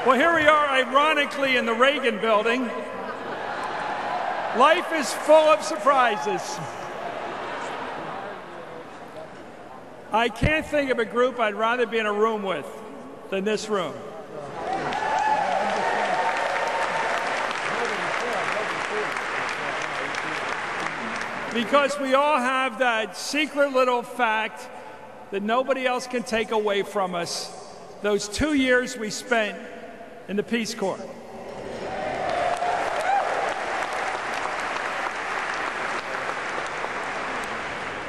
Well, here we are, ironically, in the Reagan building. Life is full of surprises. I can't think of a group I'd rather be in a room with than this room. Because we all have that secret little fact that nobody else can take away from us. Those 2 years we spent in the Peace Corps.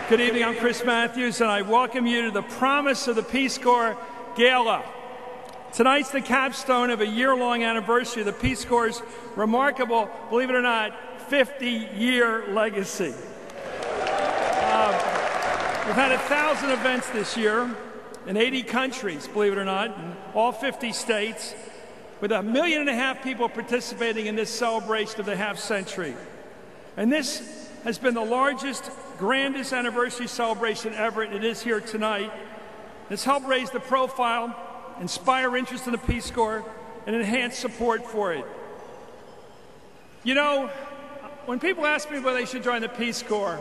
Good evening, I'm Chris Mathews, and I welcome you to the Promise of the Peace Corps Gala. Tonight's the capstone of a year-long anniversary of the Peace Corps' remarkable, believe it or not, 50-year legacy. We've had 1,000 events this year in 80 countries, believe it or not, in all 50 states, with 1.5 million people participating in this celebration of the half-century. And this has been the largest, grandest anniversary celebration ever, and it is here tonight. It's helped raise the profile, inspire interest in the Peace Corps, and enhance support for it. You know, when people ask me whether they should join the Peace Corps,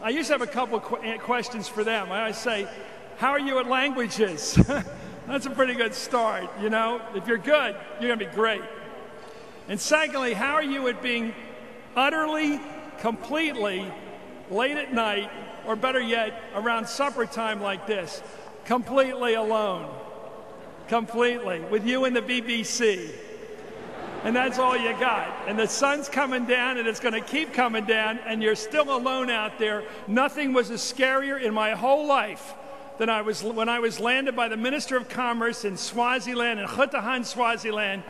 I usually have a couple of questions for them. I always say, how are you at languages? That's a pretty good start, you know? If you're good, you're going to be great. And secondly, how are you at being utterly, completely, late at night, or better yet, around supper time like this, completely alone? Completely. With you and the BBC. And that's all you got. And the sun's coming down, and it's going to keep coming down, and you're still alone out there. Nothing was as scarier in my whole life than when I was landed by the Minister of Commerce in Swaziland, in Khutahan, Swaziland,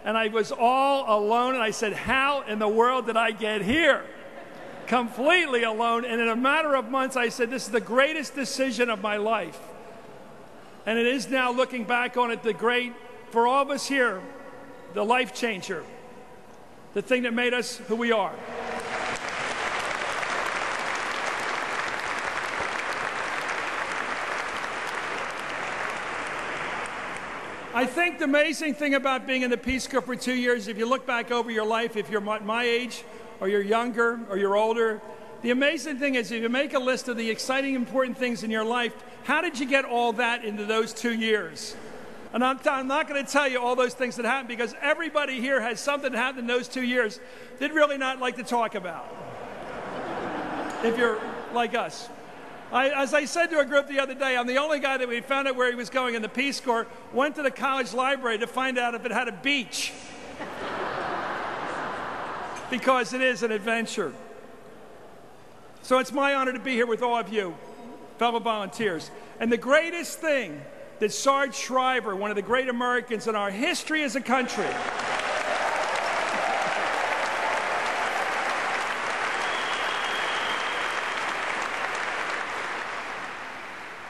and I was all alone, and I said, how in the world did I get here? Completely alone, and in a matter of months, I said, this is the greatest decision of my life. And it is now, looking back on it, the great, for all of us here, the life changer, the thing that made us who we are. I think the amazing thing about being in the Peace Corps for 2 years, if you look back over your life, if you're my age, or you're younger, or you're older, the amazing thing is if you make a list of the exciting, important things in your life, how did you get all that into those 2 years? And I'm not going to tell you all those things that happened, because everybody here has something that happened in those 2 years they'd really not like to talk about, if you're like us. As I said to a group the other day, I'm the only guy that we found out where he was going in the Peace Corps, went to the college library to find out if it had a beach. Because it is an adventure. So it's my honor to be here with all of you, fellow volunteers. And the greatest thing that Sarge Shriver, one of the great Americans in our history as a country,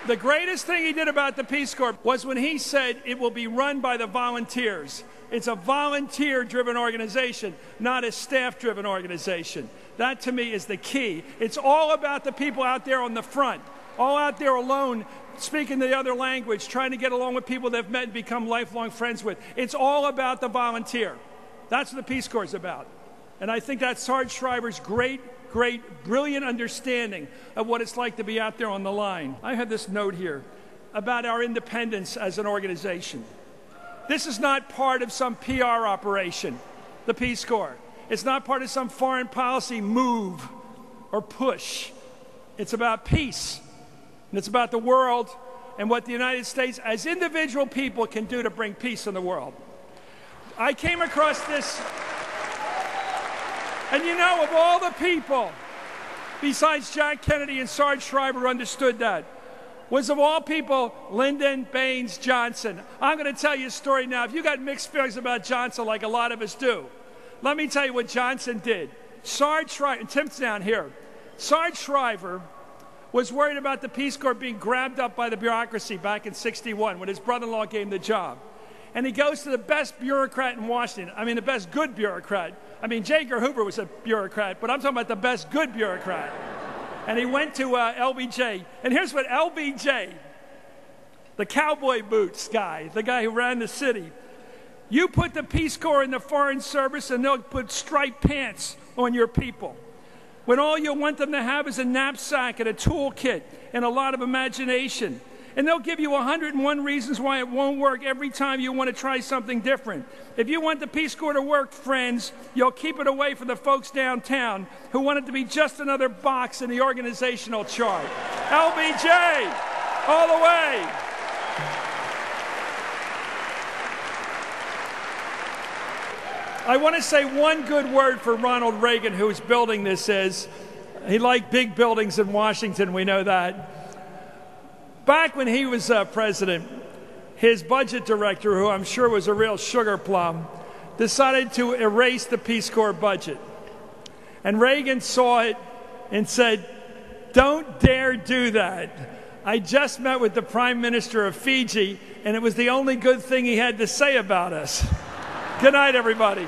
the greatest thing he did about the Peace Corps was when he said it will be run by the volunteers. It's a volunteer-driven organization, not a staff-driven organization. That, to me, is the key. It's all about the people out there on the front, all out there alone, speaking the other language, trying to get along with people they've met and become lifelong friends with. It's all about the volunteer. That's what the Peace Corps is about. And I think that's Sarge Shriver's great, brilliant understanding of what it's like to be out there on the line. I have this note here about our independence as an organization. This is not part of some PR operation, the Peace Corps. It's not part of some foreign policy move or push. It's about peace. And it's about the world and what the United States, as individual people, can do to bring peace in the world. I came across this, and you know, of all the people, besides Jack Kennedy and Sarge Shriver, who understood that, was, of all people, Lyndon Baines Johnson. I'm going to tell you a story now. If you got mixed feelings about Johnson, like a lot of us do, let me tell you what Johnson did. Sarge Shriver, and Tim's down here, Sarge Shriver was worried about the Peace Corps being grabbed up by the bureaucracy back in '61 when his brother-in-law gave him the job. And he goes to the best bureaucrat in Washington. I mean, the best good bureaucrat. I mean, J. Edgar Hoover was a bureaucrat, but I'm talking about the best good bureaucrat. And he went to LBJ. And here's what LBJ, the cowboy boots guy, the guy who ran the city, You put the Peace Corps in the Foreign Service and they'll put striped pants on your people. When all you want them to have is a knapsack and a toolkit and a lot of imagination. And they'll give you 101 reasons why it won't work every time you want to try something different. If you want the Peace Corps to work, friends, you'll keep it away from the folks downtown who want it to be just another box in the organizational chart. LBJ, all the way. I want to say one good word for Ronald Reagan, who's building this, is he liked big buildings in Washington, we know that. Back when he was president, his budget director, who I'm sure was a real sugar plum, decided to erase the Peace Corps budget. And Reagan saw it and said, "Don't dare do that. I just met with the Prime Minister of Fiji, and it was the only good thing he had to say about us." Good night, everybody.